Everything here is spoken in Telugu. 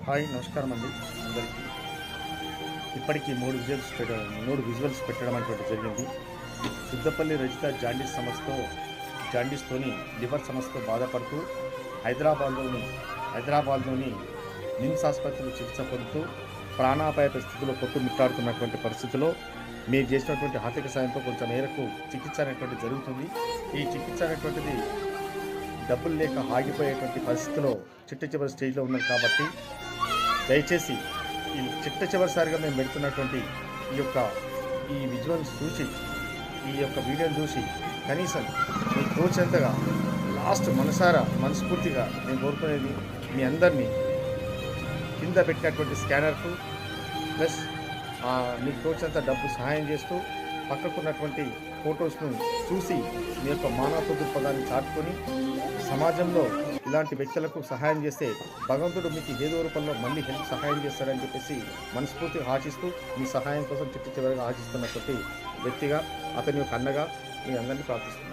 హాయ్ నమస్కారం అండి అందరికీ. ఇప్పటికీ 3 విజువల్స్ పెట్టడం అనేటువంటి జరిగింది. సిద్ధపల్లి రజిత జాండీస్తోని లివర్ సమస్యతో బాధపడుతూ హైదరాబాద్లోని నిమ్స్ ఆసుపత్రిలో చికిత్స పొందుతూ ప్రాణాపాయ పరిస్థితిలో కొట్టుమిట్టాడుతున్నటువంటి పరిస్థితిలో మీరు చేసినటువంటి ఆర్థిక సాయంతో కొంచెం మేరకు చికిత్స అనేటువంటిది జరుగుతుంది. ఈ చికిత్స అనేటువంటిది డబ్బులు లేక ఆగిపోయేటువంటి పరిస్థితిలో చిట్ట చివరి స్టేజ్లో ఉన్నది కాబట్టి దయచేసి ఈ చివరిసారిగా మేము పెడుతున్నటువంటి ఈ విజువల్స్ చూసి, ఈ యొక్క వీడియోని చూసి కనీసం మీకు తోచేంతగా లాస్ట్ మనస్ఫూర్తిగా నేను కోరుకునేది మీ అందరినీ కింద పెట్టినటువంటి స్కానర్కు ప్లస్ మీకు తోచేంత డబ్బు సహాయం చేస్తూ పక్కకున్నటువంటి ఫొటోస్ను చూసి మీ యొక్క మానవత్వ దృక్పథాన్ని చాటుకొని సమాజంలో ఇలాంటి వ్యక్తులకు సహాయం చేస్తే భగవంతుడు మీకు ఏదో రూపంలో మళ్ళీ సహాయం చేస్తారని చెప్పేసి మనస్ఫూర్తిగా ఆశిస్తూ మీ సహాయం కోసం చివరిగా ఆశిస్తున్నటువంటి వ్యక్తిగా అతని యొక్క అన్నగా మీ అందరినీ ప్రార్థిస్తున్నాను.